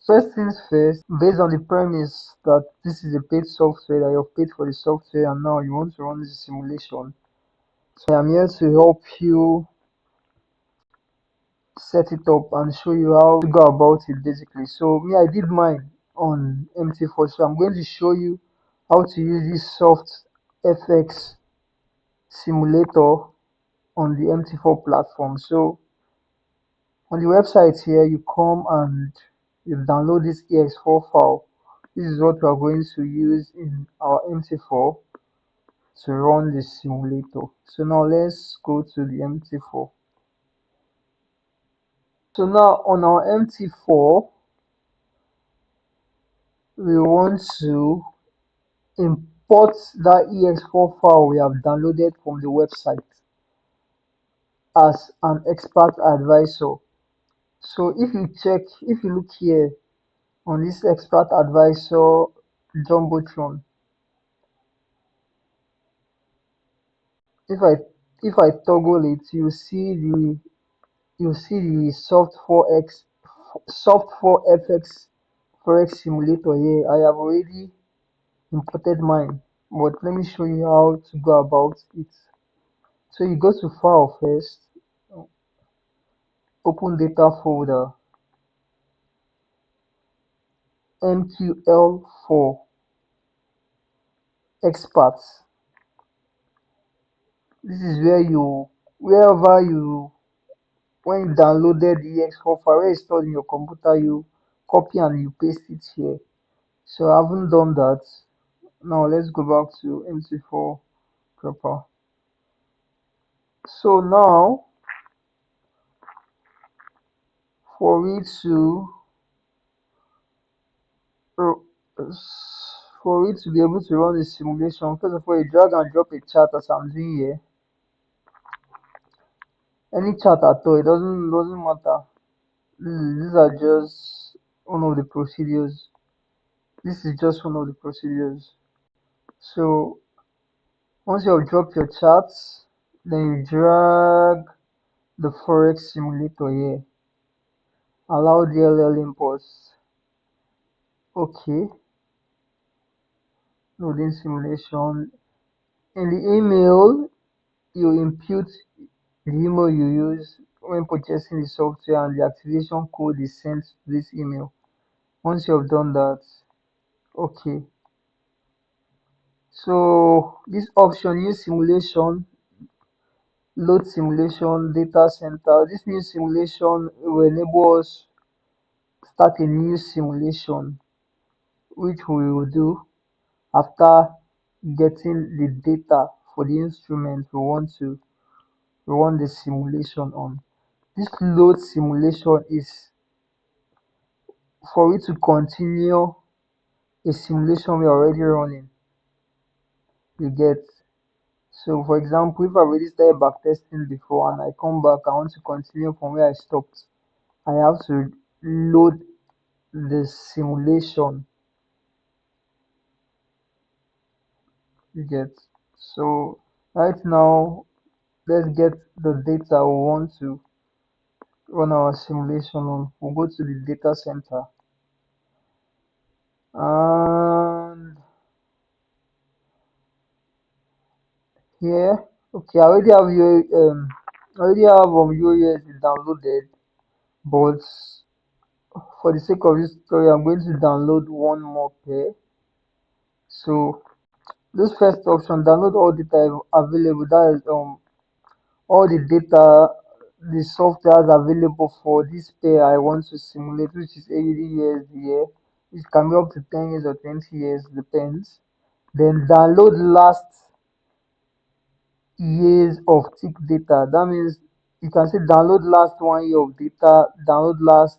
First things first, based on the premise that this is a paid software, that you've paid for the software and now you want to run this simulation. So I am here to help you set it up and show you how to go about it basically. So me, I did mine on MT4, so I'm going to show you how to use this Soft4FX simulator on the MT4 platform. So on the website here, you come and you download this ex4 file. This is what we are going to use in our MT4 to run the simulator. So now let's go to the MT4. So now on our MT4, we want to import that ex4 file we have downloaded from the website as an expert advisor. So if you look here on this expert advisor jumbotron, if I toggle it, you see the Soft4FX forex simulator here. I have already imported mine, but let me show you how to go about it. So you go to file first, open data folder, MQL4 experts. This is where wherever you when you downloaded the ex4 file, where it's stored in your computer, you copy and you paste it here. So I haven't done that. Now let's go back to MT4 proper. So now for me to uh, for it to be able to run the simulation, first of all, you drag and drop a chart as I'm doing here. Any chart at all, it doesn't matter. These are just one of the procedures. This is just one of the procedures. So once you have dropped your charts, then you drag the forex simulator here. Allow DLL imports. Okay. Loading simulation. In the email, you input the email you use when purchasing the software and the activation code is sent to this email. Once you have done that, okay. So this option, new simulation, load simulation, data center. This new simulation will enable us start a new simulation, which we will do after getting the data for the instrument we want to run the simulation on. This load simulation is for it to continue a simulation we're already running. You get. So for example, if I already started backtesting before and I come back, I want to continue from where I stopped, I have to load the simulation. You get. So right now, let's get the data we want to run our simulation on. We'll go to the data center and here, okay, I already have your UAS downloaded, but for the sake of this story, I'm going to download one more pair. So this first option, download all data available. That is all the data the software is available for this pair I want to simulate, which is 80 years here. It can be up to 10 years or 20 years, depends. Then download last years of tick data. That means you can say download last 1 year of data, download last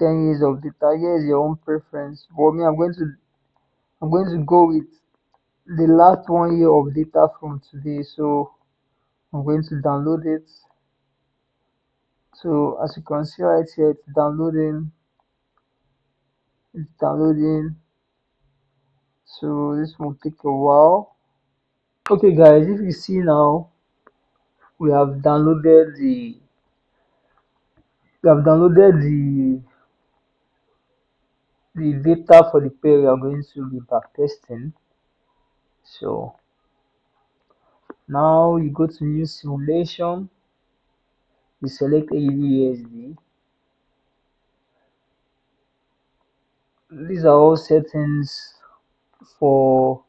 10 years of data. Here is your own preference. For me, I'm going to go with the last 1 year of data from today. So I'm going to download it. So as you can see right here, it's downloading. So this will take a while. Okay guys, if you see now, we have downloaded the the data for the pair we are going to be backtesting. So now you go to new simulation, you select AUD. These are all settings for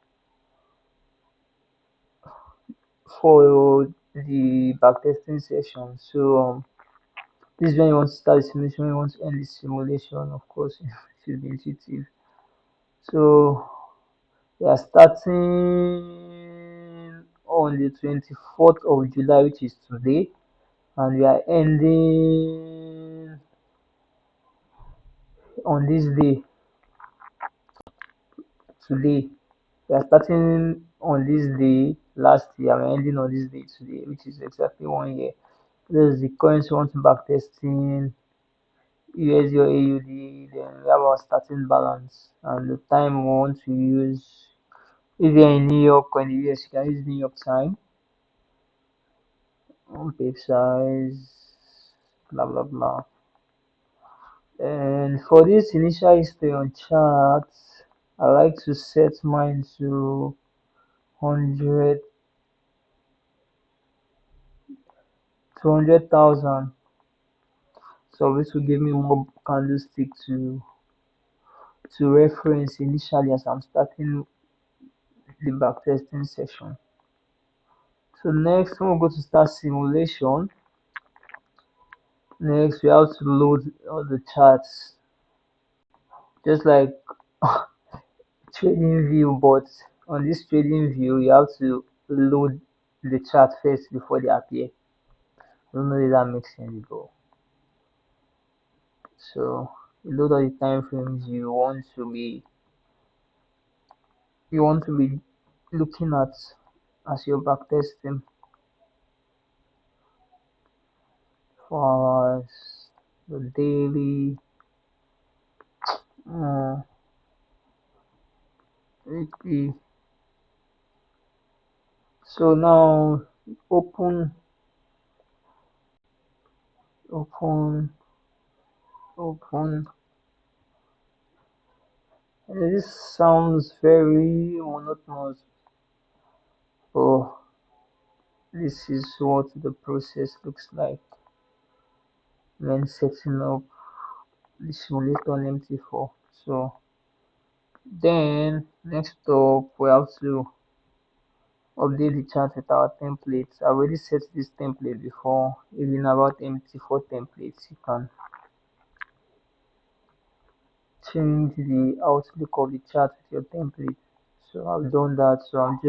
the backtesting session. So this is when you want to start the simulation, when you want to end the simulation. Of course, it should be intuitive. So we are starting on the 24th of July, which is today, and we are ending on this day today. We are starting on this day last year, we're ending on this day today, which is exactly 1 year. This is the currency we want to backtesting, USD or AUD, then we have our starting balance and the time we want to use. If you're in New York or in the US, you can use New York time, on page size, blah blah blah. And for this initial history on charts, I like to set mine to 100 200,000. So this will give me more candlestick to reference initially as I'm starting the backtesting session. So next, when we go to start simulation, next we have to load all the charts, just like trading view, but on this trading view, you have to load the chart first before they appear. I don't know if that makes sense, bro. So you load all the time frames you want to be looking at as you're backtesting. 4 hours, the daily, uh, weekly. So now open, open, open. This sounds very monotonous, but this is what the process looks like when setting up the simulator on MT4. So then next up we have to update the chart with our templates. I already set this template before. Even about MT4 templates, you can change the outlook of the chart with your template. So I've done that. So I'm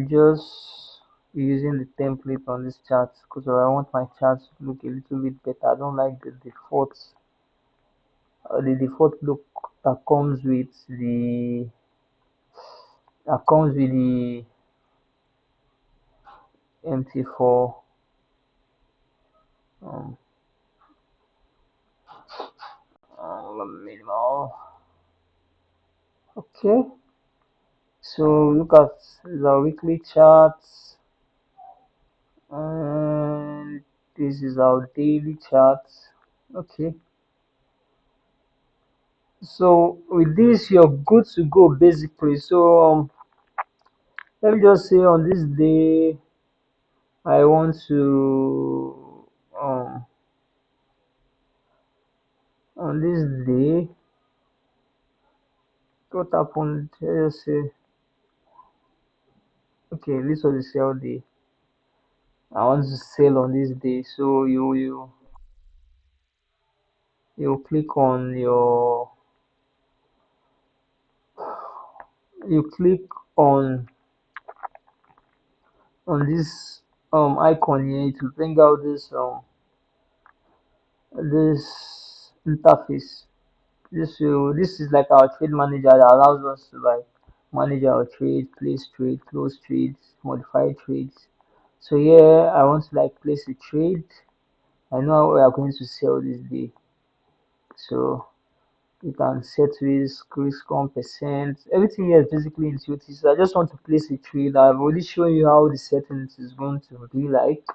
just using the template on this chart because I want my chart to look a little bit better. I don't like the default look that comes with the MT4 um, minimal. Okay, so look at the weekly charts, and this is our daily charts. Okay, so with this you're good to go basically. So let me just say on this day I want to on this day what happened, let's just say, okay, this was the sell day. I want to sell on this day, so you click on you click on this icon here to bring out this interface. This is like our trade manager that allows us to like manage our trade, place trade, close trades, modify trades. So here I want to like place a trade. I know we are going to sell this day, so you can set risk on percent. Everything here is basically intuitive. So I just want to place a trade. I've already shown you how the settings is going to be like,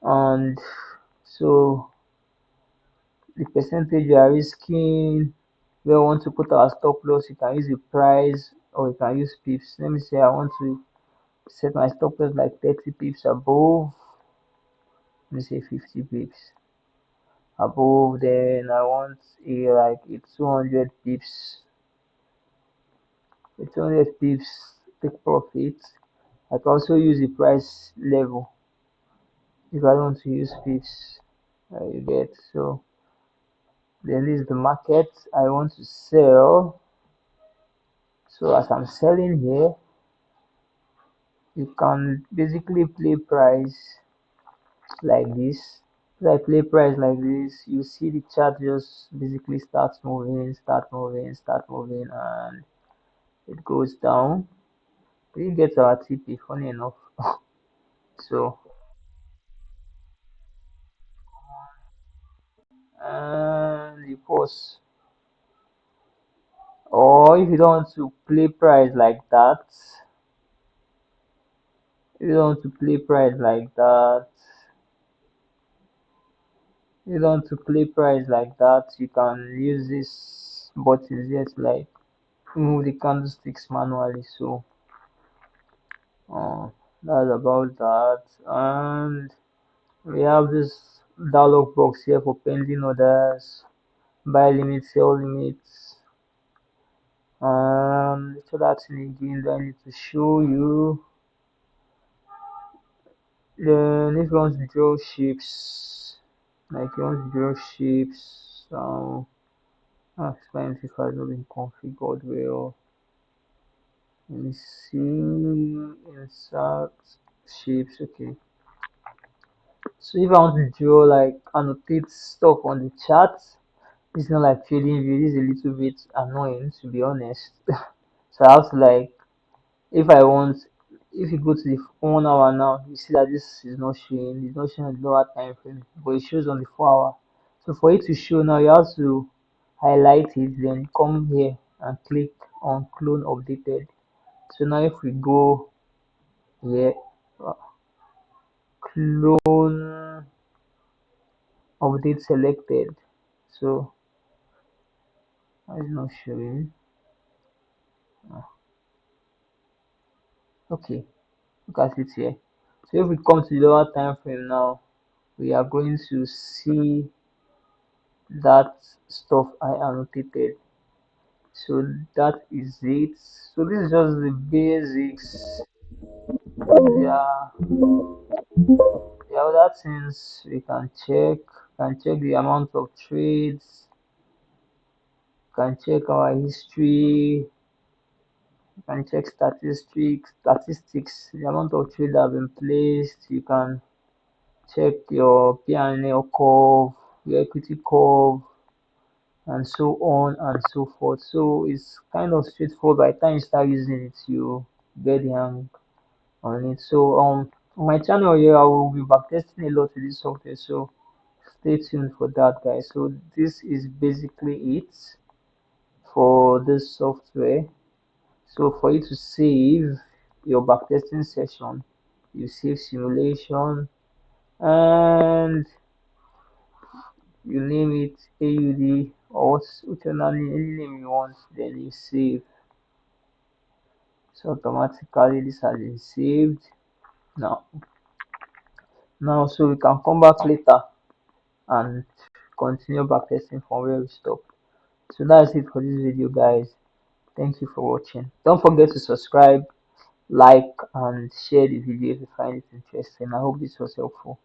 and so the percentage you are risking. Where we want to put our stop loss, you can use the price or you can use pips. Let me say I want to set my stop loss like 30 pips above. Let me say 50 pips above. Then I want a like a 200 pips. A 200 pips take profit. I can also use the price level if I don't want to use pips. You get so. Then this is the market I want to sell. So as I'm selling here, you can basically play price like this. If I play price like this, you see the chart just basically start moving, and it goes down. We didn't get our TP, funny enough. So, and you pause. Or if you don't want to play price like that, if you don't want to play price like that, if you don't want to play price like that, you can use this button here to like move the candlesticks manually. So, uh, that's about that. And we have this dialog box here for pending orders, buy limits, sell limits. So that's in again that I need to show you. Then if you want to draw shapes, like you want to draw shapes, explain if I've not been configured well. Let me see, insert shapes, okay. So if I want to draw like annotate stuff on the chart, it's not like trading view. This is a little bit annoying to be honest. So I have to like, if I want, if you go to the 1 hour now, you see that this is not showing. It's not showing the lower time frame, but it shows on the 4 hour. So for it to show now, you have to highlight it, then come here and click on clone updated. So now if we go here, uh, clone update selected. So it's not showing. Okay, look at it here. So if we come to the lower time frame now, we are going to see that stuff I annotated. So that is it. So this is just the basics. Yeah, the other things we can check the amount of trades, can check our history, can check statistics, the amount of trades that have been placed. You can check your P&L curve, your equity curve, and so on and so forth. So it's kind of straightforward. By the time you start using it, you get the hang on it. So on my channel here, I will be backtesting a lot with this software. So stay tuned for that, guys. So this is basically it for this software. So for you to save your backtesting session, you save simulation and you name it AUD or whichever any name you want, then you save. So automatically this has been saved. Now so we can come back later and continue backtesting from where we stop. So that's it for this video, guys. Thank you for watching. Don't forget to subscribe, like, and share the video if you find it interesting. I hope this was helpful.